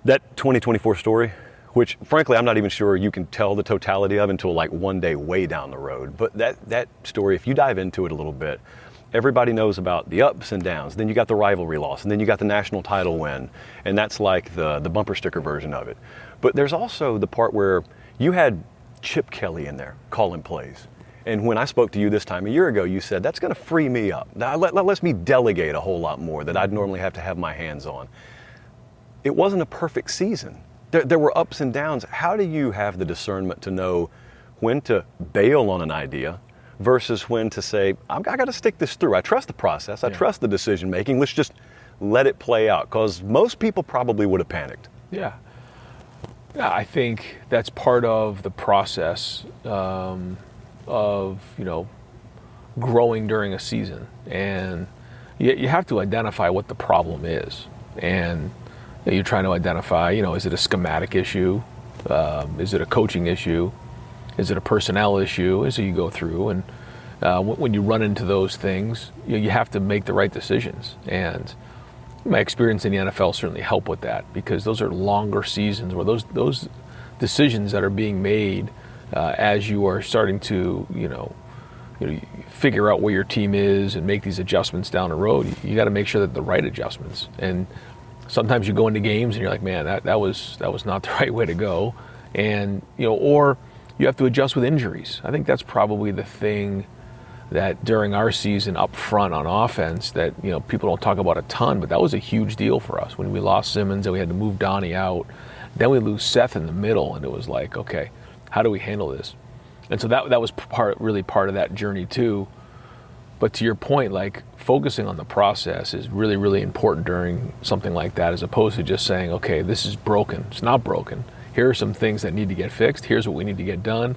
That 2024 story, which frankly I'm not even sure you can tell the totality of until like one day way down the road. But that story, if you dive into it a little bit, everybody knows about the ups and downs. Then you got the rivalry loss, and then you got the national title win, and that's like the bumper sticker version of it. But there's also the part where you had Chip Kelly in there calling plays. And when I spoke to you this time a year ago, you said, that's going to free me up. That lets me delegate a whole lot more that I'd normally have to have my hands on. It wasn't a perfect season. There were ups and downs. How do you have the discernment to know when to bail on an idea versus when to say, I got to stick this through. I trust the process. I trust the decision making. Let's just let it play out, because most people probably would have panicked. Yeah, I think that's part of the process of growing during a season, and you have to identify what the problem is, and you're trying to identify, is it a schematic issue, is it a coaching issue, is it a personnel issue, as you go through, and when you run into those things, you have to make the right decisions. And my experience in the NFL certainly helped with that, because those are longer seasons where those decisions that are being made as you are starting to figure out where your team is and make these adjustments down the road, you got to make sure that the right adjustments. And sometimes you go into games and you're like, man, that was not the right way to go, and or you have to adjust with injuries. I think that's probably the thing that during our season up front on offense that people don't talk about a ton, but that was a huge deal for us when we lost Simmons and we had to move Donnie out. Then we lose Seth in the middle, and it was like, okay, how do we handle this? And so that was really part of that journey too. But to your point, like, focusing on the process is really, really important during something like that, as opposed to just saying, okay, this is broken. It's not broken. Here are some things that need to get fixed. Here's what we need to get done.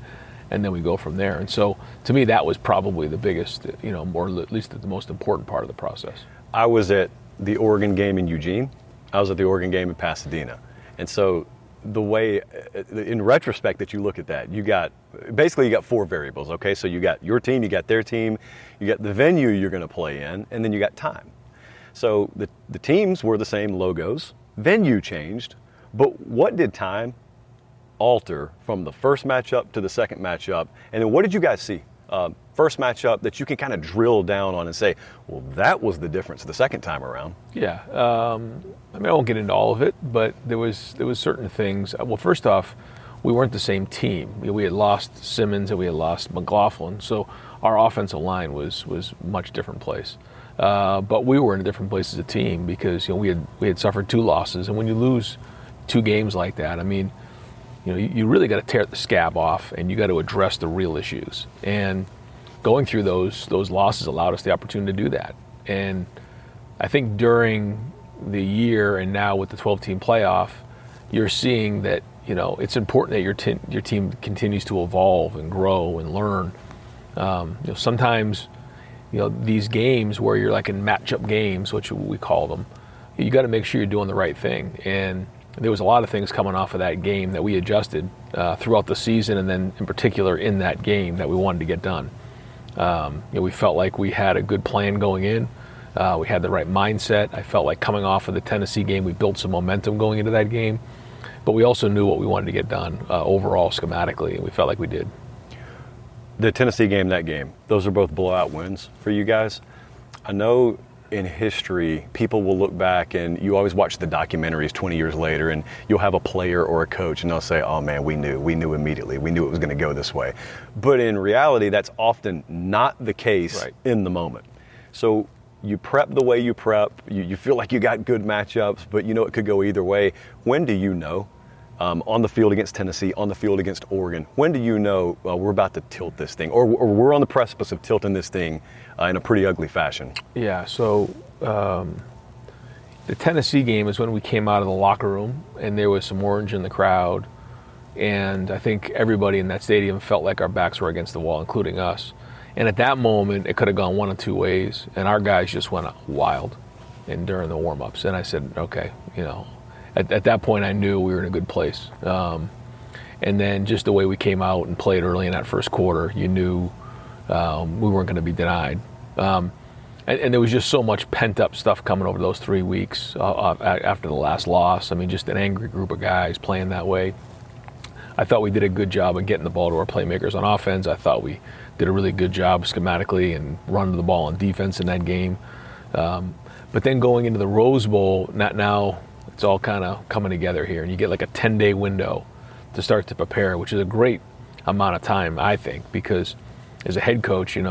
And then we go from there. And so to me, that was probably the biggest, or at least the most important part of the process. I was at the Oregon game in Eugene. I was at the Oregon game in Pasadena. And so the way, in retrospect, that you look at that, you got four variables, okay? So you got your team, you got their team, you got the venue you're going to play in, and then you got time. So the teams were the same logos, venue changed, but what did time alter from the first matchup to the second matchup? And then what did you guys see? First matchup that you can kind of drill down on and say, well, that was the difference the second time around. Yeah, I won't get into all of it, but there was certain things. Well, first off, we weren't the same team. We had lost Simmons and we had lost McLaughlin, so our offensive line was much different place. But we were in a different place as a team because we had suffered two losses, and when you lose two games like that, you really got to tear the scab off, and you got to address the real issues. And going through those losses allowed us the opportunity to do that. And I think during the year and now with the 12-team playoff, you're seeing that it's important that your team continues to evolve and grow and learn. Sometimes these games where you're like in matchup games, which we call them, you got to make sure you're doing the right thing. And there was a lot of things coming off of that game that we adjusted throughout the season, and then in particular in that game that we wanted to get done. We felt like we had a good plan going in. We had the right mindset. I felt like coming off of the Tennessee game, we built some momentum going into that game. But we also knew what we wanted to get done overall schematically, and we felt like we did. The Tennessee game, that game, those are both blowout wins for you guys. I know in history, people will look back, and you always watch the documentaries 20 years later, and you'll have a player or a coach, and they'll say, oh man, we knew immediately. We knew it was going to go this way. But in reality, that's often not the case in the moment. So you prep the way you prep. You feel like you got good matchups, but it could go either way. When do you know? On the field against Tennessee, on the field against Oregon, when do you know we're about to tilt this thing, or we're on the precipice of tilting this thing in a pretty ugly fashion? Yeah, so the Tennessee game is when we came out of the locker room and there was some orange in the crowd, and I think everybody in that stadium felt like our backs were against the wall, including us. And at that moment, it could have gone one of two ways, and our guys just went wild during the warm-ups. And I said, okay, At that point, I knew we were in a good place. And then just the way we came out and played early in that first quarter, you knew we weren't going to be denied. And there was just so much pent-up stuff coming over those 3 weeks after the last loss. I mean, just an angry group of guys playing that way. I thought we did a good job of getting the ball to our playmakers on offense. I thought we did a really good job schematically and running the ball on defense in that game. But then going into the Rose Bowl, now it's all kind of coming together here. And you get like a 10-day window to start to prepare, which is a great amount of time, I think, because as a head coach, you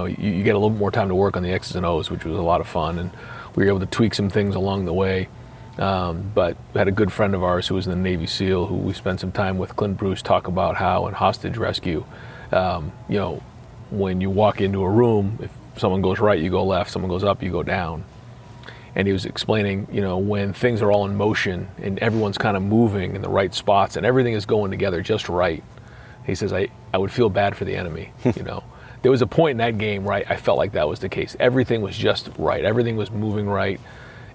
get a little more time to work on the X's and O's, which was a lot of fun, and we were able to tweak some things along the way. But we had a good friend of ours who was in the Navy SEAL, who we spent some time with, Clint Bruce, talk about how in hostage rescue, when you walk into a room, if someone goes right, you go left, someone goes up, you go down. And he was explaining, when things are all in motion and everyone's kind of moving in the right spots and everything is going together just right, he says, I would feel bad for the enemy, There was a point in that game where I felt like that was the case. Everything was just right. Everything was moving right.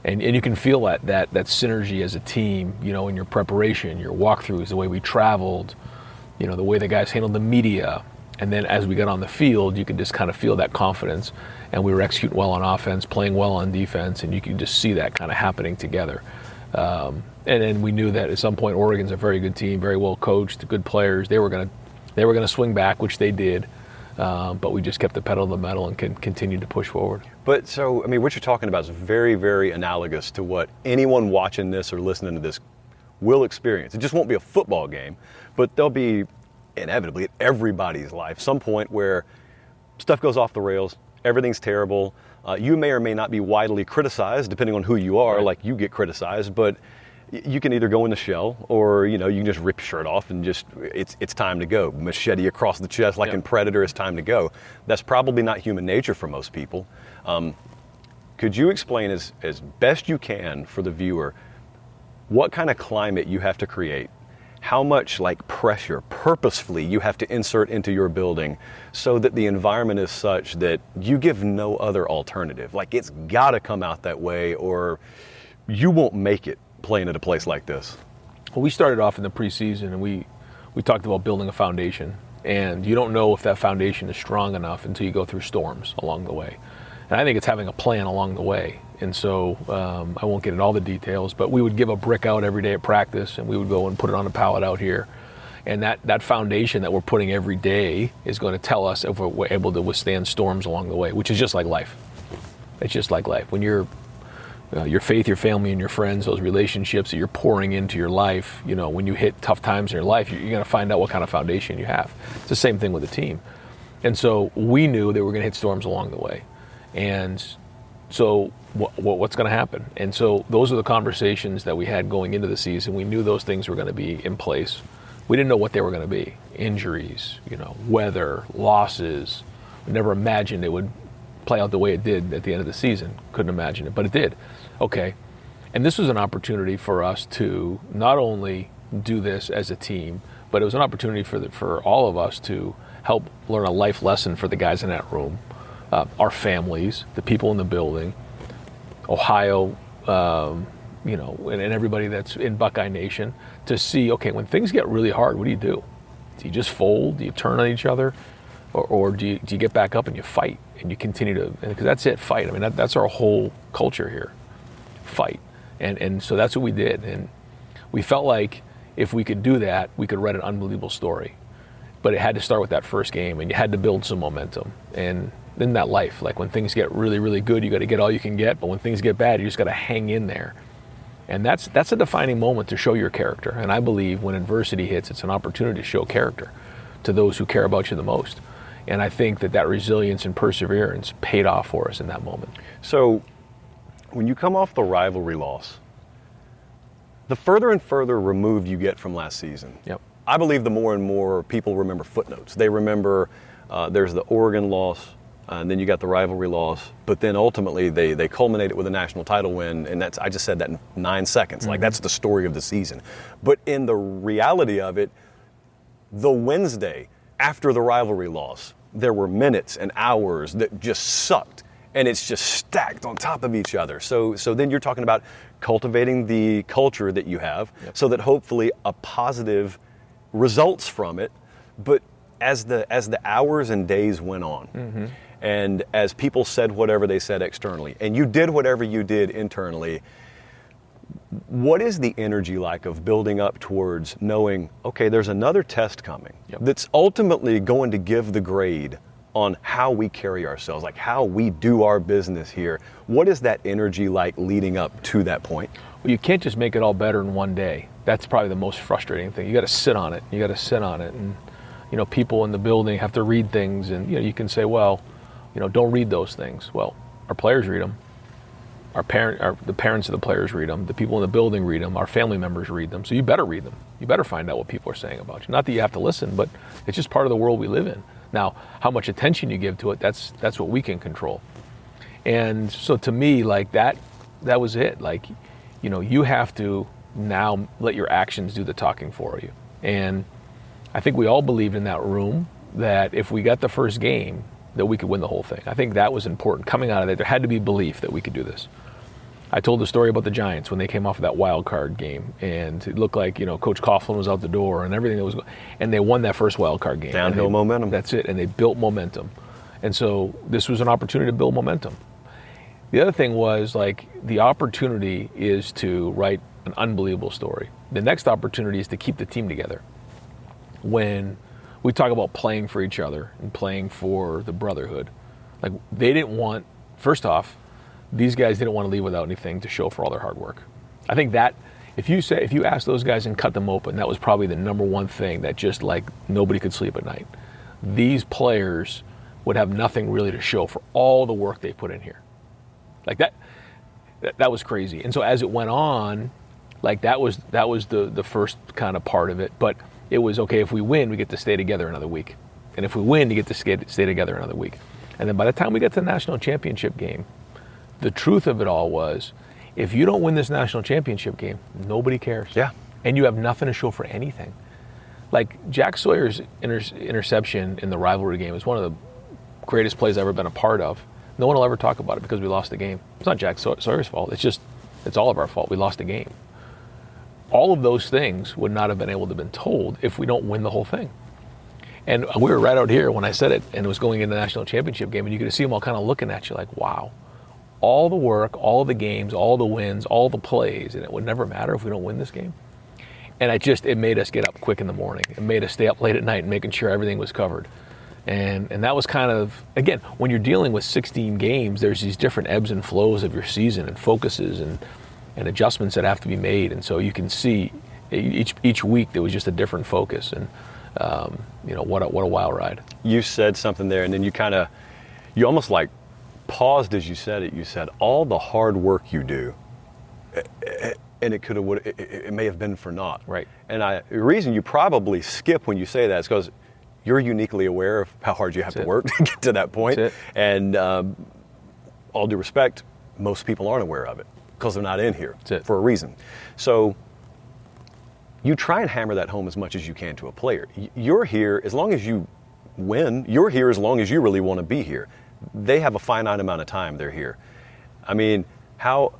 And you can feel that synergy as a team, in your preparation, your walkthroughs, the way we traveled, the way the guys handled the media. And then as we got on the field, you could just kind of feel that confidence. And we were executing well on offense, playing well on defense, and you could just see that kind of happening together. And then we knew that at some point Oregon's a very good team, very well coached, good players. They were gonna swing back, which they did. But we just kept the pedal to the metal and continued to push forward. But so, what you're talking about is very, very analogous to what anyone watching this or listening to this will experience. It just won't be a football game, but there'll be inevitably in everybody's life some point where stuff goes off the rails, everything's terrible. You may or may not be widely criticized, depending on who you are, right. Like you get criticized, but you can either go in the shell or, you can just rip your shirt off and just, it's time to go. Machete across the chest like in Predator, it's time to go. That's probably not human nature for most people. Could you explain as best you can for the viewer what kind of climate you have to create? How much pressure purposefully you have to insert into your building so that the environment is such that you give no other alternative? It's got to come out that way or you won't make it playing at a place like this. Well, we started off in the preseason and we talked about building a foundation, and you don't know if that foundation is strong enough until you go through storms along the way. And I think it's having a plan along the way. And so I won't get into all the details, but we would give a brick out every day at practice and we would go and put it on a pallet out here. And that foundation that we're putting every day is going to tell us if we're able to withstand storms along the way, which is just like life. It's just like life. When your faith, your family, and your friends, those relationships that you're pouring into your life, when you hit tough times in your life, you're going to find out what kind of foundation you have. It's the same thing with the team. And so we knew that we were going to hit storms along the way. And so what's going to happen? And so those are the conversations that we had going into the season. We knew those things were going to be in place. We didn't know what they were going to be. Injuries, weather, losses. We never imagined it would play out the way it did at the end of the season. Couldn't imagine it, but it did. Okay. And this was an opportunity for us to not only do this as a team, but it was an opportunity for all of us to help learn a life lesson for the guys in that room, our families, the people in the building, Ohio, and everybody that's in Buckeye Nation, to see, okay, when things get really hard, what do? Do you just fold? Do you turn on each other? Or do you get back up and you fight and you continue to, because that's it, fight. That's our whole culture here, fight. And so that's what we did. And we felt like if we could do that, we could write an unbelievable story. But it had to start with that first game, and you had to build some momentum. And in that life, when things get really, really good, you got to get all you can get. But when things get bad, you just got to hang in there. And that's a defining moment to show your character. And I believe when adversity hits, it's an opportunity to show character to those who care about you the most. And I think that resilience and perseverance paid off for us in that moment. So when you come off the rivalry loss, the further and further removed you get from last season, yep. I believe the more and more people remember footnotes. They remember there's the Oregon loss, and then you got the rivalry loss, but then ultimately they culminate it with a national title win, and I just said that in 9 seconds. Mm-hmm. That's the story of the season. But in the reality of it, the Wednesday after the rivalry loss, there were minutes and hours that just sucked, and it's just stacked on top of each other. So then you're talking about cultivating the culture that you have, yep. so that hopefully a positive results from it. But as the hours and days went on, mm-hmm. And as people said whatever they said externally, and you did whatever you did internally, what is the energy like of building up towards knowing, okay, there's another test coming that's ultimately going to give the grade on how we carry ourselves, like how we do our business here? What is that energy like leading up to that point? Well, you can't just make it all better in one day. That's probably the most frustrating thing. You got to sit on it. And, people in the building have to read things, and, you can say, well, don't read those things. Well, our players read them. The parents of the players read them. The people in the building read them. Our family members read them. So you better read them. You better find out what people are saying about you. Not that you have to listen, but it's just part of the world we live in. Now, how much attention you give to it, that's what we can control. And so to me, like that was it. Like, you have to now let your actions do the talking for you. And I think we all believed in that room that if we got the first game, that we could win the whole thing. I think that was important. Coming out of it, there had to be belief that we could do this. I told the story about the Giants when they came off of that wild card game, and it looked like, Coach Coughlin was out the door and everything that was going, and they won that first wild card game. Downhill momentum. That's it, and they built momentum. And so this was an opportunity to build momentum. The other thing was, like, the opportunity is to write an unbelievable story. The next opportunity is to keep the team together. When we talk about playing for each other and playing for the brotherhood, like, they didn't want, first off, these guys didn't want to leave without anything to show for all their hard work. I think that if you ask those guys and cut them open, that was probably the number one thing that just, like, nobody could sleep at night. These players would have nothing really to show for all the work they put in here. Like that was crazy. And so as it went on, like, that was the first kind of part of it. But it was, okay, if we win, we get to stay together another week. And if we win, you get to stay together another week. And then by the time we get to the national championship game, the truth of it all was, if you don't win this national championship game, nobody cares. Yeah. And you have nothing to show for anything. Like, Jack Sawyer's interception in the rivalry game is one of the greatest plays I've ever been a part of. No one will ever talk about it because we lost the game. It's not Jack Sawyer's fault. It's all of our fault. We lost the game. All of those things would not have been able to have been told if we don't win the whole thing. And we were right out here when I said it, and it was going into the national championship game, and you could see them all kind of looking at you like, wow. All the work, all the games, all the wins, all the plays, and it would never matter if we don't win this game. And it made us get up quick in the morning. It made us stay up late at night and making sure everything was covered. And that was kind of, again, when you're dealing with 16 games, there's these different ebbs and flows of your season and focuses and adjustments that have to be made. And so you can see each week there was just a different focus. And, what a wild ride. You said something there, and then you almost like paused as you said it. You said, all the hard work you do, and it may have been for naught. Right. And the reason you probably skip when you say that is because you're uniquely aware of how hard you have to work to get to that point. And all due respect, most people aren't aware of it because they're not in here for a reason. So you try and hammer that home as much as you can to a player. You're here as long as you win. You're here as long as you really want to be here. They have a finite amount of time they're here. I mean, how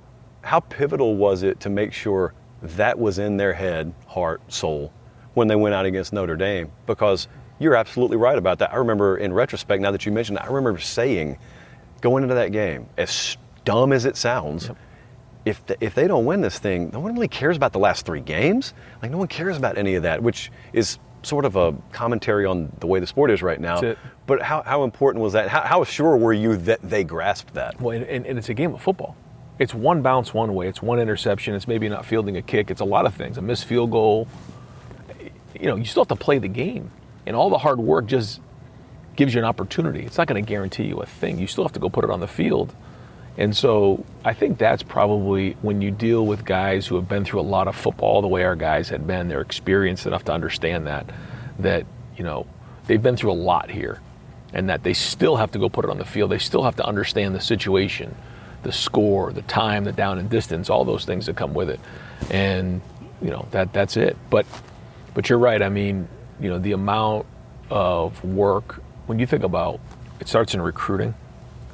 pivotal was it to make sure that was in their head, heart, soul, when they went out against Notre Dame? Because you're absolutely right about that. I remember, in retrospect, now that you mentioned it, I remember saying, going into that game, as dumb as it sounds, if they don't win this thing, no one really cares about the last 3 games. Like, no one cares about any of that, which is sort of a commentary on the way the sport is right now. But how important was that? How sure were you that they grasped that? Well, and it's a game of football. It's one bounce one way. It's one interception. It's maybe not fielding a kick. It's a lot of things. A missed field goal. You still have to play the game. And all the hard work just gives you an opportunity. It's not going to guarantee you a thing. You still have to go put it on the field. And so I think that's probably when you deal with guys who have been through a lot of football the way our guys had been, they're experienced enough to understand that they've been through a lot here, and that they still have to go put it on the field. They still have to understand the situation, the score, the time, the down and distance, all those things that come with it. And, that's it. But you're right. I mean, the amount of work, when you think about, it starts in recruiting.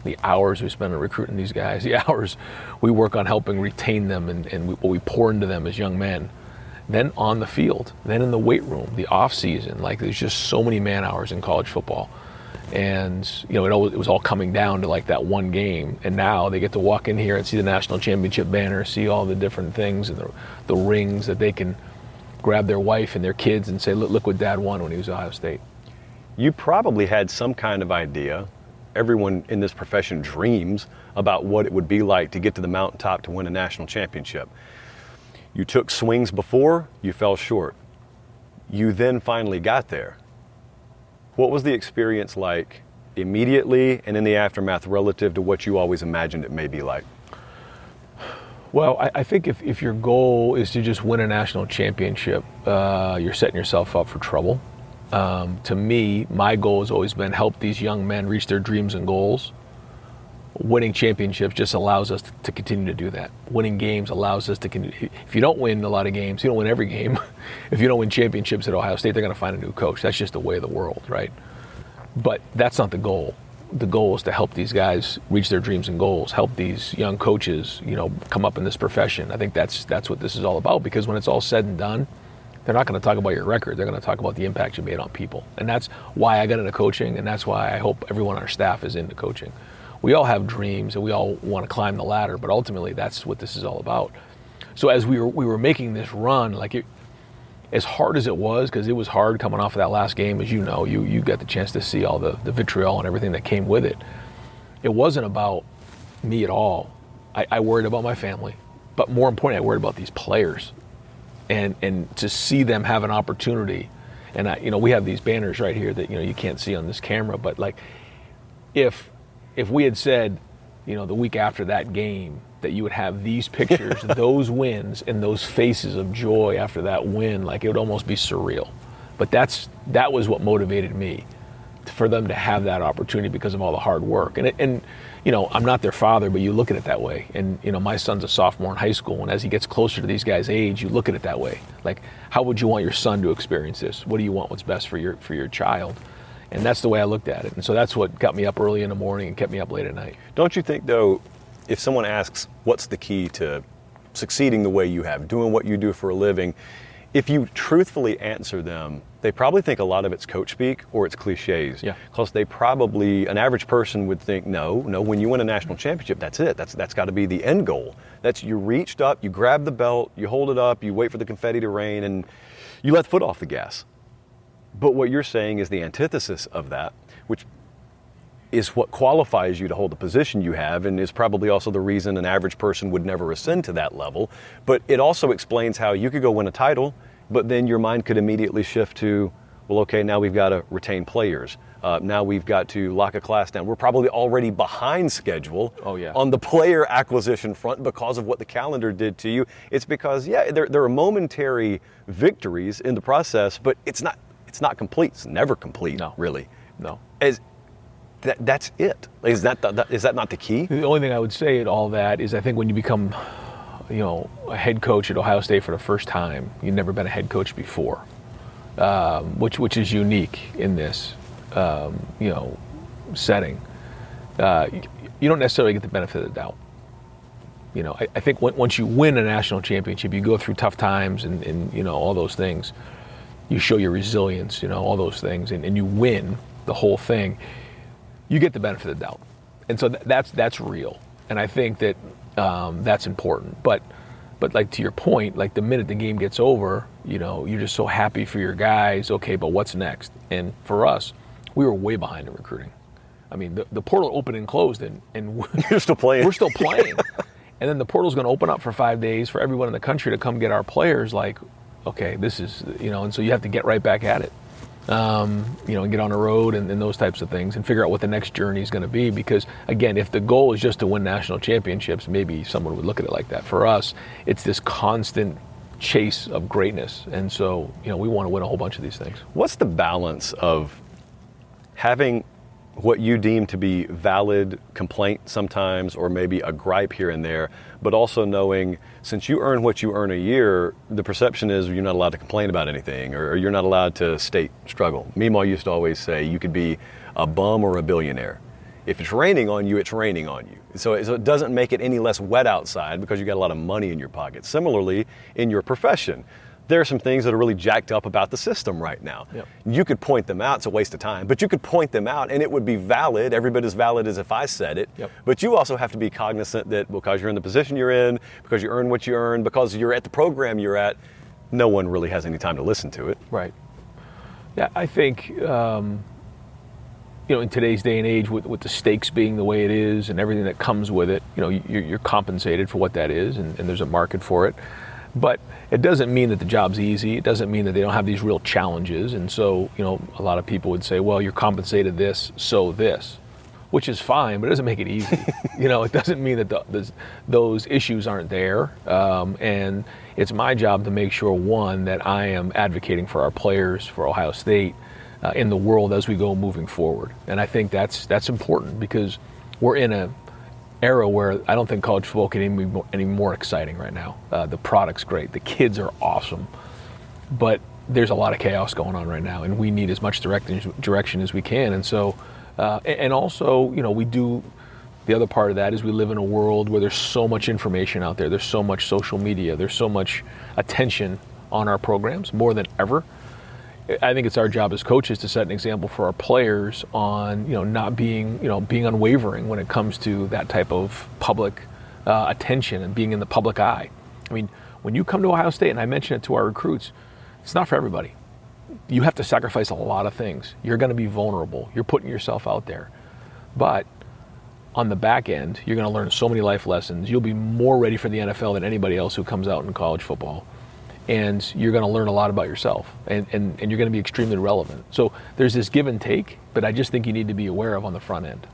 The hours we spend on recruiting these guys, the hours we work on helping retain them and what we pour into them as young men, then on the field, then in the weight room, the off season, like, there's just so many man hours in college football. And it was all coming down to like that one game, and now they get to walk in here and see the national championship banner, see all the different things and the rings that they can grab their wife and their kids and say, look what Dad won when he was at Ohio State. You probably had some kind of idea. Everyone in this profession dreams about what it would be like to get to the mountaintop to win a national championship. You took swings before, you fell short. You then finally got there. What was the experience like immediately and in the aftermath relative to what you always imagined it may be like? Well, I think if your goal is to just win a national championship, you're setting yourself up for trouble. To me, my goal has always been help these young men reach their dreams and goals. Winning championships just allows us to continue to do that. Winning games allows us to continue. If you don't win a lot of games, you don't win every game. If you don't win championships at Ohio State, they're going to find a new coach. That's just the way of the world, right? But that's not the goal. The goal is to help these guys reach their dreams and goals, help these young coaches, come up in this profession. I think that's what this is all about, because when it's all said and done, they're not going to talk about your record. They're going to talk about the impact you made on people. And that's why I got into coaching, and that's why I hope everyone on our staff is into coaching. We all have dreams and we all want to climb the ladder, but ultimately that's what this is all about. So as we were making this run, as hard as it was, because it was hard coming off of that last game, as you know, you got the chance to see all the vitriol and everything that came with it. It wasn't about me at all. I worried about my family, but more importantly, I worried about these players, and to see them have an opportunity. And we have these banners right here that you can't see on this camera, but if we had said, the week after that game, that you would have these pictures, those wins, and those faces of joy after that win, it would almost be surreal. But that was what motivated me, for them to have that opportunity because of all the hard work. And I'm not their father, but you look at it that way. And my son's a sophomore in high school, and as he gets closer to these guys' age, you look at it that way. How would you want your son to experience this? What do you want? What's best for your child? And that's the way I looked at it. And so that's what got me up early in the morning and kept me up late at night. Don't you think, though, if someone asks what's the key to succeeding the way you have, doing what you do for a living, if you truthfully answer them, they probably think a lot of it's coach speak or it's cliches. Yeah. Because an average person would think, no, when you win a national championship, that's it. That's got to be the end goal. That's you reached up, you grab the belt, you hold it up, you wait for the confetti to rain, and you let the foot off the gas. But what you're saying is the antithesis of that, which is what qualifies you to hold the position you have, and is probably also the reason an average person would never ascend to that level. But it also explains how you could go win a title, but then your mind could immediately shift to, well, okay, now we've got to retain players. Now we've got to lock a class down. We're probably already behind schedule on the player acquisition front because of what the calendar did to you. It's because, there are momentary victories in the process, but it's not complete. It's never complete, really. No. That's it. Is that not the key? The only thing I would say at all that is I think when you become, a head coach at Ohio State for the first time, you've never been a head coach before, which is unique in this, setting. You don't necessarily get the benefit of the doubt. I think once you win a national championship, you go through tough times and all those things. You show your resilience, all those things, and you win the whole thing. You get the benefit of the doubt. And so that's real. And I think that that's important. But to your point, the minute the game gets over, you're just so happy for your guys. Okay, but what's next? And for us, we were way behind in recruiting. I mean, the portal opened and closed, and you're still playing. We're still playing. And then the portal's going to open up for 5 days for everyone in the country to come get our players. Okay, this is, and so you have to get right back at it. And get on the road and those types of things and figure out what the next journey is going to be. Because, again, if the goal is just to win national championships, maybe someone would look at it like that. For us, it's this constant chase of greatness. And so, we want to win a whole bunch of these things. What's the balance of having what you deem to be valid complaint sometimes, or maybe a gripe here and there, but also knowing since you earn what you earn a year, the perception is you're not allowed to complain about anything, or you're not allowed to state struggle. Meemaw used to always say you could be a bum or a billionaire. If it's raining on you, it's raining on you. So it doesn't make it any less wet outside because you got a lot of money in your pocket. Similarly, in your profession, there are some things that are really jacked up about the system right now. Yep. You could point them out. It's a waste of time, but you could point them out and it would be valid, every bit as valid as if I said it. Yep. But you also have to be cognizant that because you're in the position you're in, because you earn what you earn, because you're at the program you're at, no one really has any time to listen to it. Right. Yeah, I think, in today's day and age, with the stakes being the way it is and everything that comes with it, you're compensated for what that is, and there's a market for it. But it doesn't mean that the job's easy. It doesn't mean that they don't have these real challenges. And so, a lot of people would say, well, you're compensated this, so this, which is fine, but it doesn't make it easy. It doesn't mean that those issues aren't there. And it's my job to make sure, one, that I am advocating for our players, for Ohio State, in the world as we go moving forward. And I think that's important because we're in a era where I don't think college football can be any more exciting right now. The product's great. The kids are awesome. But there's a lot of chaos going on right now, and we need as much direction as we can. And so, and also, we do, the other part of that is we live in a world where there's so much information out there. There's so much social media. There's so much attention on our programs, more than ever. I think it's our job as coaches to set an example for our players on, not being, being unwavering when it comes to that type of public attention and being in the public eye. I mean, when you come to Ohio State, and I mention it to our recruits, it's not for everybody. You have to sacrifice a lot of things. You're going to be vulnerable. You're putting yourself out there. But on the back end, you're going to learn so many life lessons. You'll be more ready for the NFL than anybody else who comes out in college football. And you're going to learn a lot about yourself, and you're going to be extremely relevant. So there's this give and take, but I just think you need to be aware of on the front end.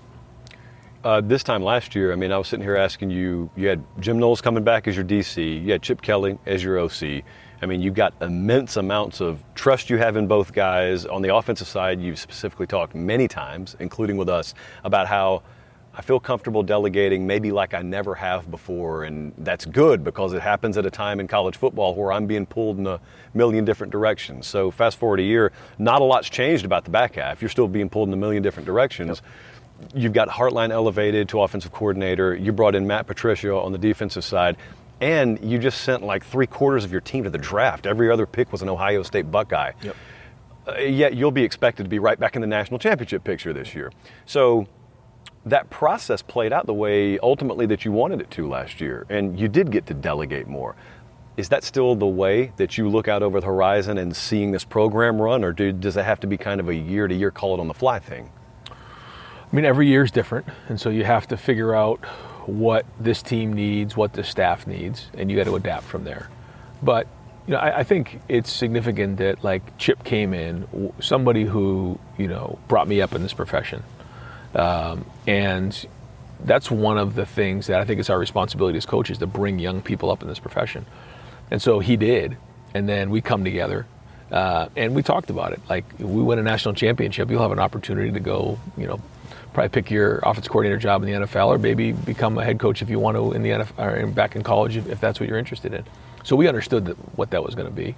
This time last year, I was sitting here asking you had Jim Knowles coming back as your DC, you had Chip Kelly as your OC. You've got immense amounts of trust you have in both guys. On the offensive side, you've specifically talked many times, including with us, about how I feel comfortable delegating maybe like I never have before, and that's good because it happens at a time in college football where I'm being pulled in a million different directions. So fast forward a year, not a lot's changed about the back half. You're still being pulled in a million different directions. Yep. You've got Hartline elevated to offensive coordinator. You brought in Matt Patricia on the defensive side, and you just sent like 3/4 of your team to the draft. Every other pick was an Ohio State Buckeye. Yep. Yet you'll be expected to be right back in the national championship picture this year. So that process played out the way ultimately that you wanted it to last year, and you did get to delegate more. Is that still the way that you look out over the horizon and seeing this program run, or does it have to be kind of a year-to-year call-it-on-the-fly thing? Every year is different, and so you have to figure out what this team needs, what the staff needs, and you got to adapt from there. But I think it's significant that like Chip came in, somebody who brought me up in this profession. And that's one of the things that I think it's our responsibility as coaches to bring young people up in this profession. And so he did. And then we come together and we talked about it. Like, we win a national championship, you'll have an opportunity to go, probably pick your offensive coordinator job in the NFL, or maybe become a head coach if you want to in the NFL, or back in college if that's what you're interested in. So we understood what that was going to be.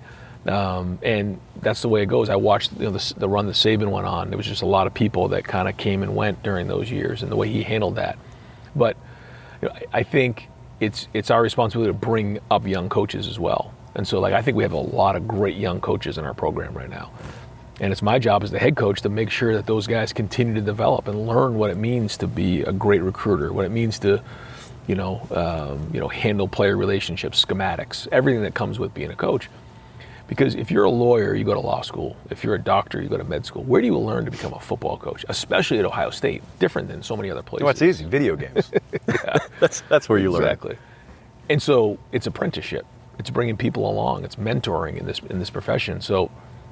And that's the way it goes. I watched the run that Saban went on. There was just a lot of people that kind of came and went during those years, and the way he handled that. But I think it's our responsibility to bring up young coaches as well. And so I think we have a lot of great young coaches in our program right now. And it's my job as the head coach to make sure that those guys continue to develop and learn what it means to be a great recruiter, what it means to handle player relationships, schematics, everything that comes with being a coach. Because if you're a lawyer, you go to law school. If you're a doctor, you go to med school. Where do you learn to become a football coach, especially at Ohio State? Different than so many other places. Well, it's easy. Video games. Yeah. That's where you learn. Exactly. And so it's apprenticeship. It's bringing people along. It's mentoring in this profession. So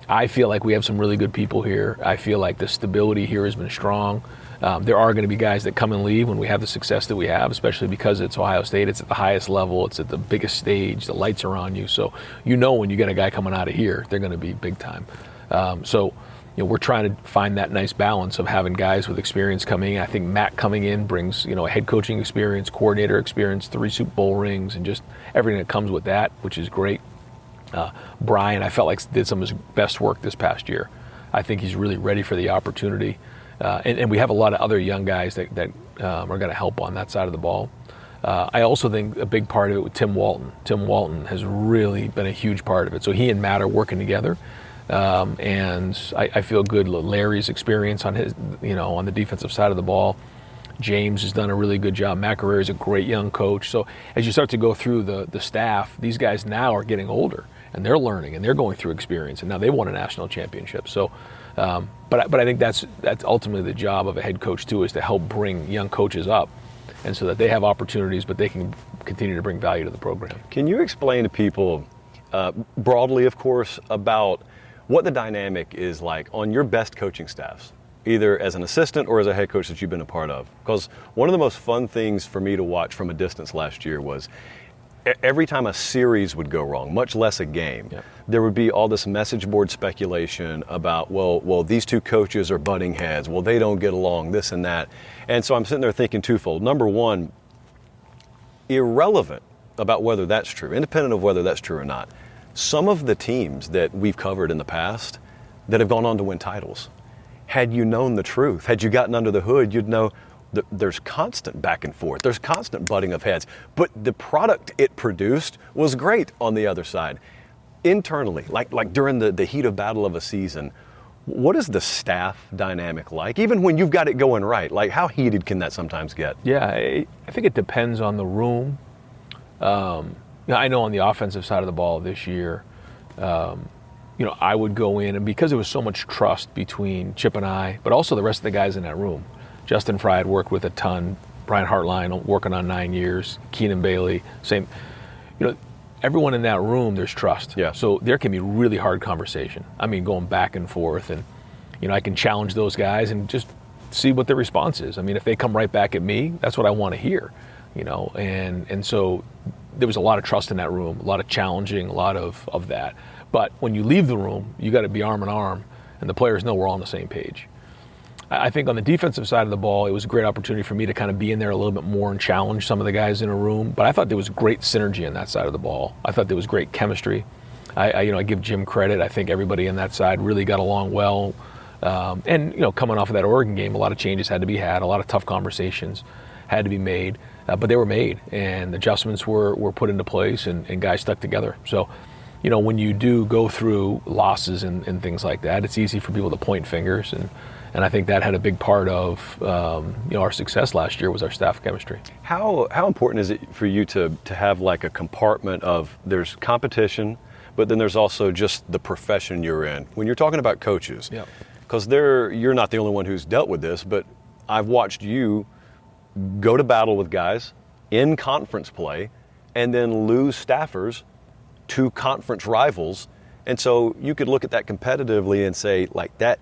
I feel like we have some really good people here. I feel like the stability here has been strong. There are going to be guys that come and leave when we have the success that we have, especially because it's Ohio State. It's at the highest level. It's at the biggest stage. The lights are on you. So when you get a guy coming out of here, they're going to be big time. We're trying to find that nice balance of having guys with experience coming in. I think Matt coming in brings, a head coaching experience, coordinator experience, 3 Super Bowl rings, and just everything that comes with that, which is great. Brian, I felt like did some of his best work this past year. I think he's really ready for the opportunity. And we have a lot of other young guys that are going to help on that side of the ball. I also think a big part of it with Tim Walton. Tim Walton has really been a huge part of it. So he and Matt are working together. And I feel good. Larry's experience on his, on the defensive side of the ball. James has done a really good job. Matt Guerrero is a great young coach. So as you start to go through the staff, these guys now are getting older and they're learning and they're going through experience, and now they won a national championship. So, but I think that's ultimately the job of a head coach too, is to help bring young coaches up, and so that they have opportunities, but they can continue to bring value to the program. Can you explain to people, broadly, of course, about what the dynamic is like on your best coaching staffs, either as an assistant or as a head coach that you've been a part of? Because one of the most fun things for me to watch from a distance last year was every time a series would go wrong, much less a game, there would be all this message board speculation about, well, these two coaches are butting heads. Well, they don't get along, this and that. And so I'm sitting there thinking twofold. Number one, irrelevant about whether that's true, independent of whether that's true or not, some of the teams that we've covered in the past that have gone on to win titles, had you known the truth, had you gotten under the hood, you'd know that there's constant back and forth, there's constant butting of heads, but the product it produced was great on the other side. Internally, like during the heat of battle of a season, what is the staff dynamic like, even when you've got it going right? Like, how heated can that sometimes get? Yeah, I think it depends on the room. I know on the offensive side of the ball this year, I would go in, and because there was so much trust between Chip and I, but also the rest of the guys in that room. Justin Fry had worked with a ton, Brian Hartline working on 9 years, Keenan Bailey, same. Everyone in that room, there's trust. Yeah. So there can be really hard conversation. I mean, going back and forth, and I can challenge those guys and just see what their response is. I mean, if they come right back at me, that's what I want to hear. And so there was a lot of trust in that room, a lot of challenging, a lot of that. But when you leave the room, you got to be arm in arm, and the players know we're all on the same page. I think on the defensive side of the ball, it was a great opportunity for me to kind of be in there a little bit more and challenge some of the guys in a room. But I thought there was great synergy on that side of the ball. I thought there was great chemistry. I give Jim credit. I think everybody on that side really got along well. And coming off of that Oregon game, a lot of changes had to be had, a lot of tough conversations had to be made. But they were made, and adjustments were put into place, and guys stuck together. So, when you do go through losses and things like that, it's easy for people to point fingers, and I think that had a big part of our success last year was our staff chemistry. How important is it for you to have like a compartment of, there's competition, but then there's also just the profession you're in when you're talking about coaches? Yeah. Because you're not the only one who's dealt with this, but I've watched you go to battle with guys in conference play and then lose staffers to conference rivals. And so you could look at that competitively and say, like, that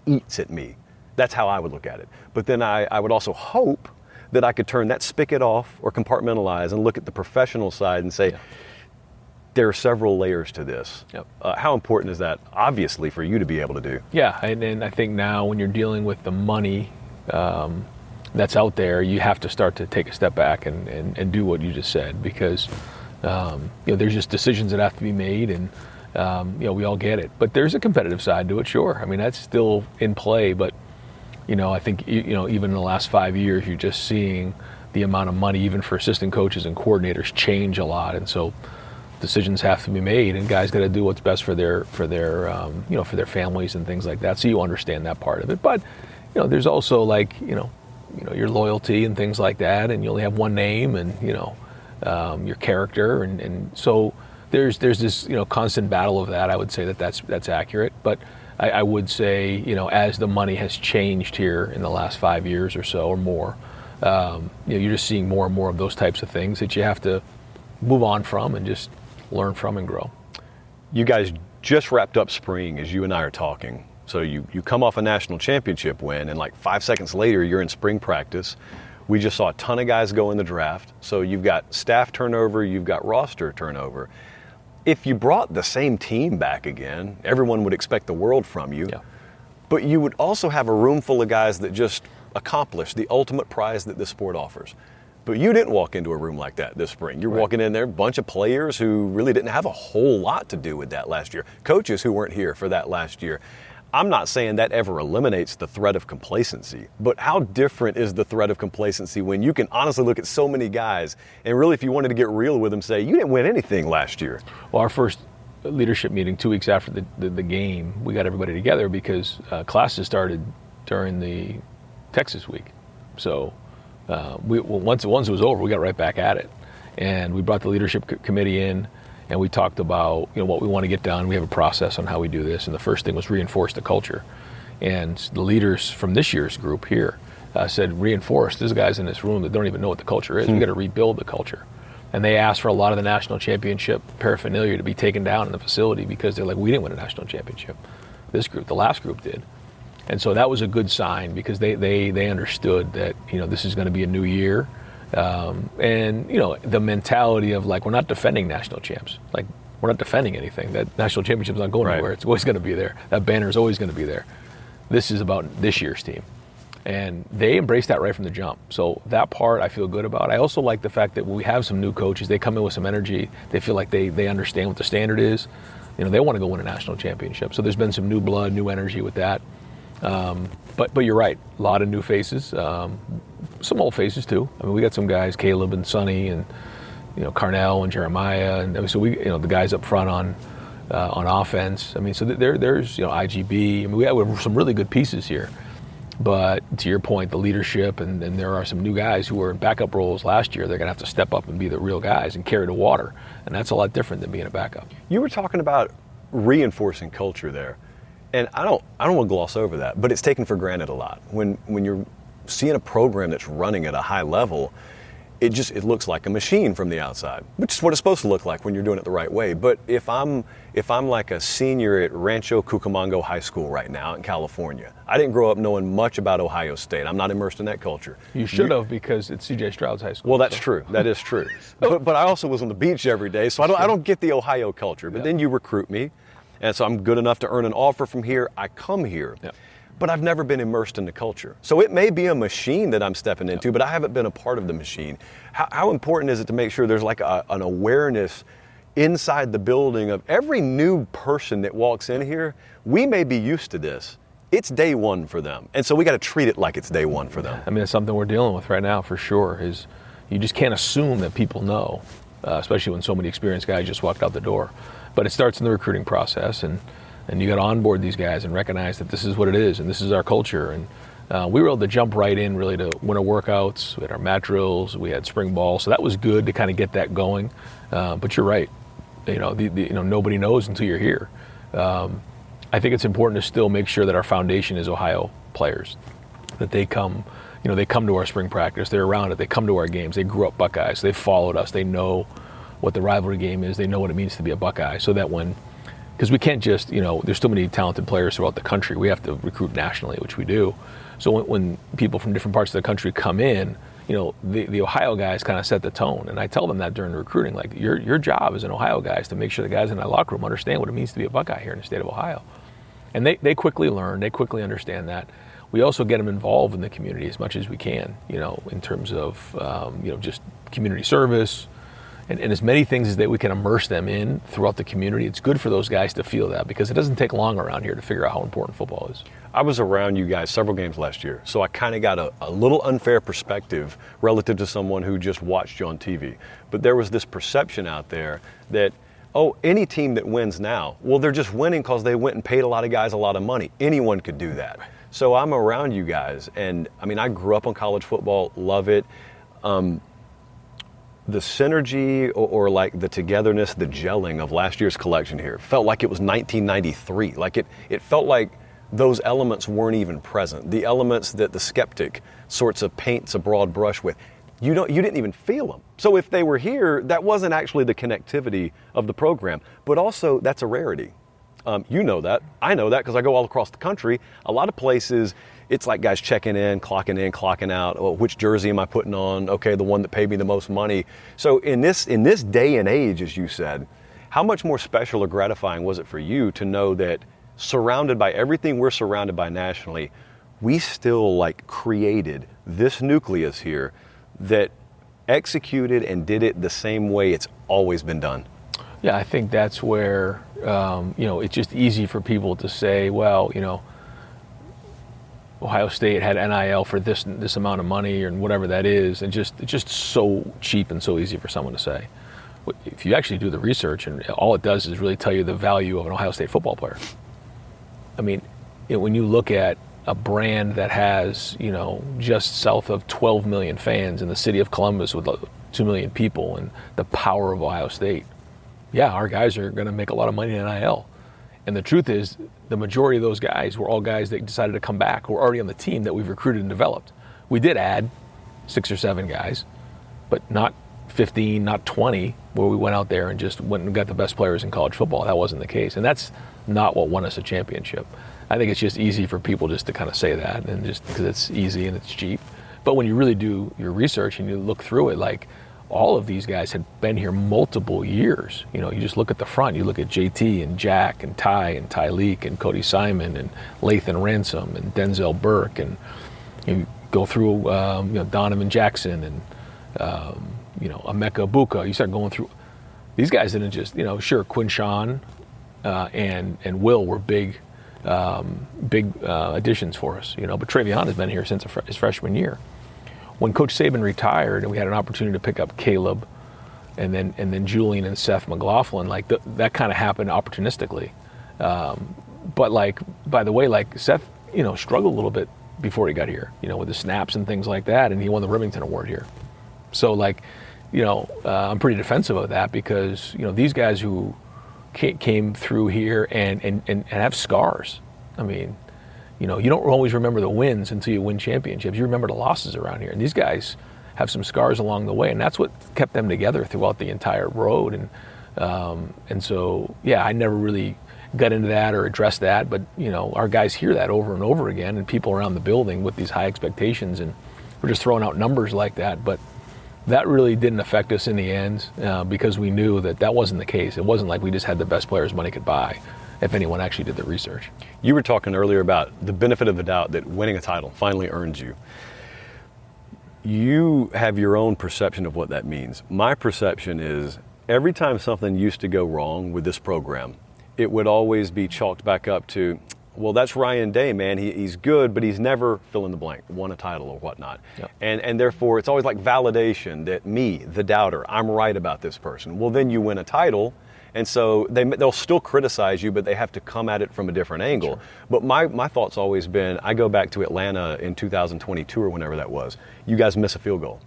eats at me. That's how I would look at it. But then I would also hope that I could turn that spigot off or compartmentalize and look at the professional side and say, there are several layers to this. Yep. How important is that, obviously, for you to be able to do? Yeah, and I think now when you're dealing with the money that's out there, you have to start to take a step back and do what you just said, because there's just decisions that have to be made, and we all get it. But there's a competitive side to it, sure. I mean, that's still in play, but I think even in the last 5 years, you're just seeing the amount of money, even for assistant coaches and coordinators, change a lot, and so decisions have to be made, and guys got to do what's best for their families and things like that. So you understand that part of it, but there's also your loyalty and things like that, and you only have one name, and your character, and so there's this constant battle of that. I would say that's accurate, but I would say as the money has changed here in the last 5 years or so or more, you're just seeing more and more of those types of things that you have to move on from and just learn from and grow. You guys just wrapped up spring as you and I are talking. So you come off a national championship win, and like 5 seconds later, you're in spring practice. We just saw a ton of guys go in the draft. So you've got staff turnover, you've got roster turnover. If you brought the same team back again, everyone would expect the world from you. Yeah. But you would also have a room full of guys that just accomplished the ultimate prize that this sport offers. But you didn't walk into a room like that this spring. You're walking in there, a bunch of players who really didn't have a whole lot to do with that last year. Coaches who weren't here for that last year. I'm not saying that ever eliminates the threat of complacency, but how different is the threat of complacency when you can honestly look at so many guys and really, if you wanted to get real with them, say, you didn't win anything last year? Well, our first leadership meeting 2 weeks after the game, we got everybody together because classes started during the Texas week. So once it was over, we got right back at it. And we brought the leadership committee in, and we talked about what we want to get done. We have a process on how we do this, and the first thing was reinforce the culture. And the leaders from this year's group here said, reinforce. There's guys in this room that don't even know what the culture is. We got to rebuild the culture. And they asked for a lot of the national championship paraphernalia to be taken down in the facility because they're like, we didn't win a national championship. This group, the last group, did. And so that was a good sign because they understood that this is going to be a new year. And the mentality of like, we're not defending national champs. Like, we're not defending anything. That national championship's not going anywhere. It's always going to be there. That banner is always going to be there. This is about this year's team. And they embraced that right from the jump. So that part I feel good about. I also like the fact that when we have some new coaches, they come in with some energy. They feel like they understand what the standard is. They want to go win a national championship. So there's been some new blood, new energy with that. But you're right. A lot of new faces. Some old faces too. I mean, we got some guys, Caleb and Sonny, and Carnell and Jeremiah, and so we, the guys up front on offense. I mean, so there's IGB. I mean, we have some really good pieces here. But to your point, the leadership, and there are some new guys who were in backup roles last year. They're gonna have to step up and be the real guys and carry the water, and that's a lot different than being a backup. You were talking about reinforcing culture there, and I don't want to gloss over that, but it's taken for granted a lot when you're seeing a program that's running at a high level. It looks like a machine from the outside, which is what it's supposed to look like when you're doing it the right way. But if I'm like a senior at Rancho Cucamonga High School right now in California, I didn't grow up knowing much about Ohio State. I'm not immersed in that culture. You should have, because it's C.J. Stroud's high school. Well, that's true. That is true. But I also was on the beach every day, so I don't get the Ohio culture. But then you recruit me, and so I'm good enough to earn an offer from here. I come here. Yeah. But I've never been immersed in the culture. So it may be a machine that I'm stepping into, but I haven't been a part of the machine. How important is it to make sure there's like an awareness inside the building of every new person that walks in here? We may be used to this. It's day one for them. And so we got to treat it like it's day one for them. I mean, it's something we're dealing with right now for sure, is you just can't assume that people know, especially when so many experienced guys just walked out the door. But it starts in the recruiting process, and you got to onboard these guys and recognize that this is what it is and this is our culture. And we were able to jump right in really to winter workouts. We had our mat drills. We had spring ball. So that was good to kind of get that going. But you're right. Nobody knows until you're here. I think it's important to still make sure that our foundation is Ohio players, that they come to our spring practice. They're around it. They come to our games. They grew up Buckeyes. They followed us. They know what the rivalry game is. They know what it means to be a Buckeye. So that because we can't just, there's so many talented players throughout the country. We have to recruit nationally, which we do. So when people from different parts of the country come in, the Ohio guys kind of set the tone. And I tell them that during the recruiting, like your job as an Ohio guy is to make sure the guys in that locker room understand what it means to be a Buckeye here in the state of Ohio. And they quickly learn, they quickly understand that. We also get them involved in the community as much as we can, in terms of, just community service, and as many things as that we can immerse them in throughout the community. It's good for those guys to feel that, because it doesn't take long around here to figure out how important football is. I was around you guys several games last year, so I kind of got a little unfair perspective relative to someone who just watched you on TV. But there was this perception out there that, any team that wins now, well, they're just winning because they went and paid a lot of guys a lot of money. Anyone could do that. So I'm around you guys, and I mean, I grew up on college football, love it. The synergy or like the togetherness, the gelling of last year's collection here felt like it was 1993. Like it felt like those elements weren't even present. The elements that the skeptic sorts of paints a broad brush with, you didn't even feel them. So if they were here, that wasn't actually the connectivity of the program. But also, that's a rarity. You know that. I know that because I go all across the country. A lot of places, it's like guys checking in, clocking out. Oh, which jersey am I putting on? Okay, the one that paid me the most money. So in this day and age, as you said, how much more special or gratifying was it for you to know that surrounded by everything we're surrounded by nationally, we still created this nucleus here that executed and did it the same way it's always been done? Yeah, I think that's where, it's just easy for people to say, well, Ohio State had NIL for this amount of money or whatever that is, and it's just so cheap and so easy for someone to say. If you actually do the research, and all it does is really tell you the value of an Ohio State football player. I mean, when you look at a brand that has, just south of 12 million fans in the city of Columbus with 2 million people, and the power of Ohio State, yeah, our guys are going to make a lot of money in NIL. And the truth is, the majority of those guys were all guys that decided to come back, who were already on the team that we've recruited and developed. We did add 6 or 7 guys, but not 15, not 20, where we went out there and just went and got the best players in college football. That wasn't the case. And that's not what won us a championship. I think it's just easy for people just to kind of say that, and just because it's easy and it's cheap. But when you really do your research and you look through it, like, all of these guys had been here multiple years. You just look at the front. You look at JT and Jack and Ty and Tyleek and Cody Simon and Lathan Ransom and Denzel Burke, and you go through Donovan Jackson and Emeka Buka. You start going through these guys. Didn't just sure, Quinshawn and Will were big additions for us. But Travion has been here since his freshman year. When Coach Saban retired and we had an opportunity to pick up Caleb and then Julian and Seth McLaughlin, like that kind of happened opportunistically. But by the way, Seth, struggled a little bit before he got here, with the snaps and things like that, and he won the Remington Award here. So I'm pretty defensive of that, because these guys who came through here and have scars. I mean, you don't always remember the wins until you win championships. You remember the losses around here. And these guys have some scars along the way, and that's what kept them together throughout the entire road. And so, yeah, I never really got into that or addressed that, but, our guys hear that over and over again, and people around the building with these high expectations, and we're just throwing out numbers like that. But that really didn't affect us in the end, because we knew that wasn't the case. It wasn't like we just had the best players money could buy, if anyone actually did the research. You were talking earlier about the benefit of the doubt that winning a title finally earns you. You have your own perception of what that means. My perception is every time something used to go wrong with this program, it would always be chalked back up to, well, that's Ryan Day, man. He's good, but he's never fill in the blank, won a title or whatnot. Yep. And therefore, it's always like validation that me, the doubter, I'm right about this person. Well, then you win a title, and so they'll still criticize you, but they have to come at it from a different angle. Sure. But my thought's always been, I go back to Atlanta in 2022 or whenever that was. You guys miss a field goal.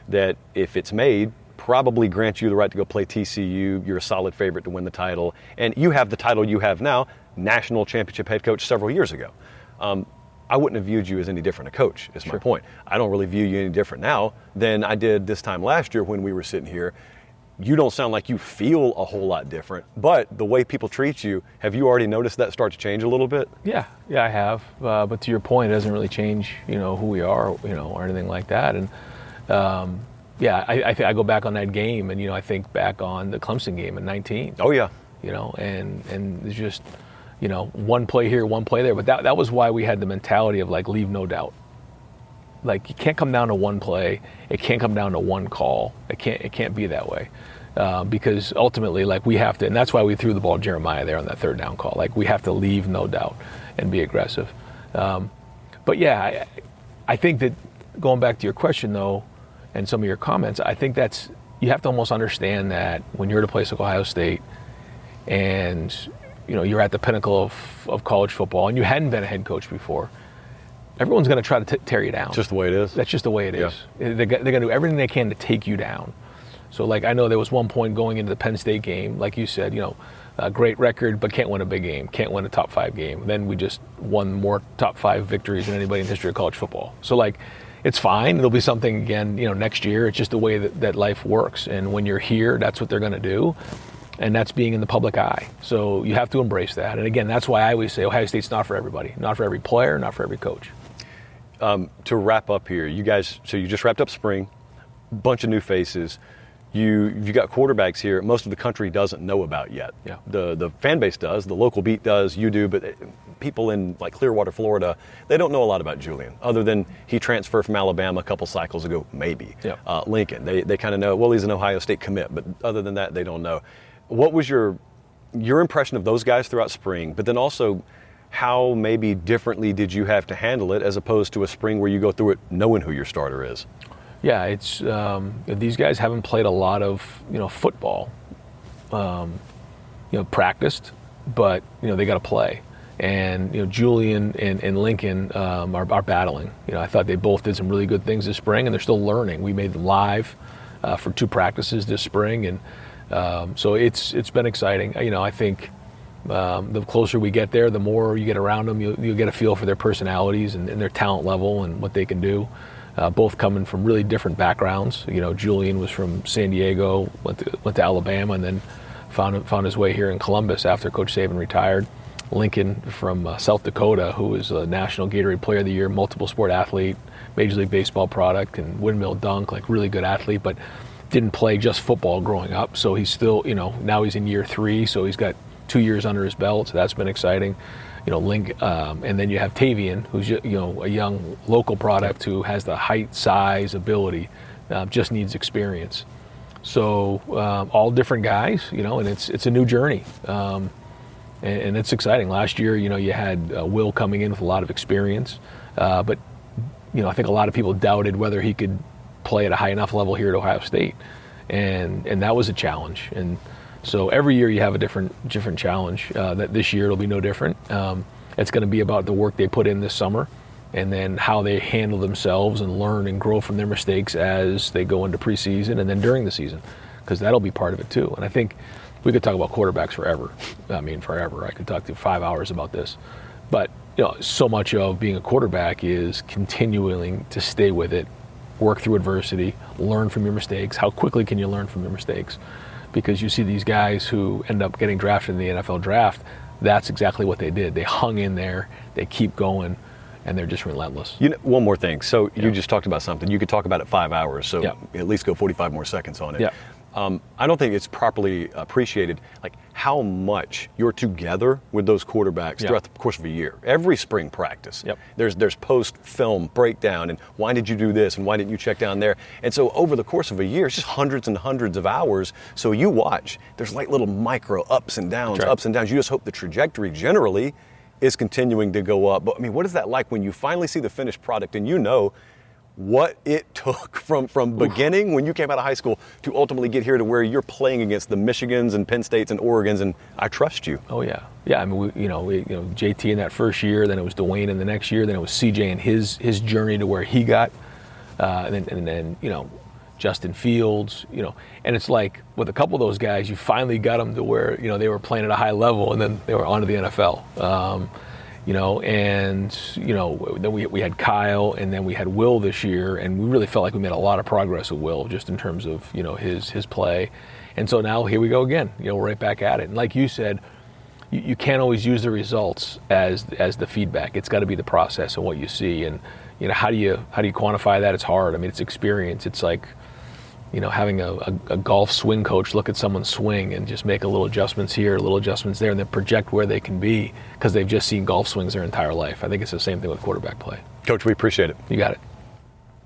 That if it's made, probably grants you the right to go play TCU. You're a solid favorite to win the title. And you have the title you have now, national championship head coach several years ago. I wouldn't have viewed you as any different a coach, is my point. I don't really view you any different now than I did this time last year when we were sitting here. You don't sound like you feel a whole lot different, but the way people treat you, have you already noticed that start to change a little bit? Yeah, I have. But to your point, it doesn't really change, who we are, or anything like that. And I think I go back on that game, and I think back on the Clemson game in 19. Oh yeah. And it's just, one play here, one play there. But that was why we had the mentality of leave no doubt. Like, you can't come down to one play. It can't come down to one call. It can't be that way. Because ultimately, we have to, and that's why we threw the ball to Jeremiah there on that third down call. We have to leave no doubt and be aggressive. But yeah, I think that going back to your question though, and some of your comments, I think you have to almost understand that when you're at a place like Ohio State, and you're at the pinnacle of college football, and you hadn't been a head coach before, everyone's going to try to tear you down. Just the way it is. That's just the way it is. They're going to do everything they can to take you down. So, I know there was one point going into the Penn State game, like you said, a great record, but can't win a big game, can't win a top 5 game. Then we just won more top 5 victories than anybody in the history of college football. So, it's fine. It'll be something again, next year. It's just the way that life works. And when you're here, that's what they're going to do. And that's being in the public eye. So you have to embrace that. And again, that's why I always say Ohio State's not for everybody, not for every player, not for every coach. To wrap up here, you guys, so you just wrapped up spring, bunch of new faces. You've got quarterbacks here most of the country doesn't know about yet. Yeah. The fan base does, the local beat does, you do, but people in Clearwater, Florida, they don't know a lot about Julian, other than he transferred from Alabama a couple cycles ago, maybe. Yeah. Lincoln, they kind of know, well, he's an Ohio State commit, but other than that, they don't know. what was your impression of those guys throughout spring, but then also how maybe differently did you have to handle it as opposed to a spring where you go through it knowing who your starter is? Yeah, it's these guys haven't played a lot of football, practiced, but they got to play. And Julian and Lincoln are battling. I thought they both did some really good things this spring, and they're still learning. We made them live for 2 practices this spring, and so it's been exciting. I think the closer we get there, the more you get around them, you'll get a feel for their personalities and their talent level and what they can do. Both coming from really different backgrounds. Julian was from San Diego, went to Alabama, and then found his way here in Columbus after Coach Saban retired. Lincoln from South Dakota, who is a National Gatorade Player of the Year, multiple sport athlete, Major League Baseball product, and windmill dunk, like really good athlete, but didn't play just football growing up. So he's still, now he's in year 3, so he's got 2 years under his belt. So that's been exciting. And then you have Tavian, who's a young local product who has the height, size, ability, just needs experience. So all different guys, and it's a new journey. And it's exciting. Last year, you had Will coming in with a lot of experience, but I think a lot of people doubted whether he could play at a high enough level here at Ohio State, and that was a challenge. And so every year you have a different challenge. That this year it'll be no different. It's going to be about the work they put in this summer, and then how they handle themselves and learn and grow from their mistakes as they go into preseason and then during the season, because that'll be part of it too. And I think we could talk about quarterbacks forever. I mean, forever. I could talk to 5 hours about this. But, so much of being a quarterback is continuing to stay with it, work through adversity, learn from your mistakes. How quickly can you learn from your mistakes? Because you see these guys who end up getting drafted in the NFL draft, that's exactly what they did. They hung in there, they keep going, and they're just relentless. One more thing. So you just talked about something. You could talk about it 5 hours, so at least go 45 more seconds on it. Yeah. I don't think it's properly appreciated, like how much you're together with those quarterbacks throughout the course of a year. Every spring practice, there's post-film breakdown, and why did you do this, and why didn't you check down there? And so over the course of a year, it's just hundreds and hundreds of hours. So you watch, there's like little micro ups and downs, ups and downs. You just hope the trajectory generally is continuing to go up. But I mean, what is that like when you finally see the finished product and what it took from beginning when you came out of high school to ultimately get here to where you're playing against the Michigans and Penn States and Oregons, and I trust you. Oh yeah. I mean, JT in that first year, then it was Dwayne in the next year, then it was CJ and his journey to where he got, and then Justin Fields, and it's like with a couple of those guys, you finally got them to where they were playing at a high level, and then they were onto the NFL. Then we had Kyle, and then we had Will this year, and we really felt like we made a lot of progress with Will just in terms of, his play. And so now here we go again, we're right back at it. And like you said, you can't always use the results as the feedback. It's got to be the process and what you see. And, how do you quantify that? It's hard. I mean, it's experience. It's like, having a golf swing coach look at someone's swing and just make a little adjustments here, a little adjustments there, and then project where they can be because they've just seen golf swings their entire life. I think it's the same thing with quarterback play. Coach, we appreciate it. You got it.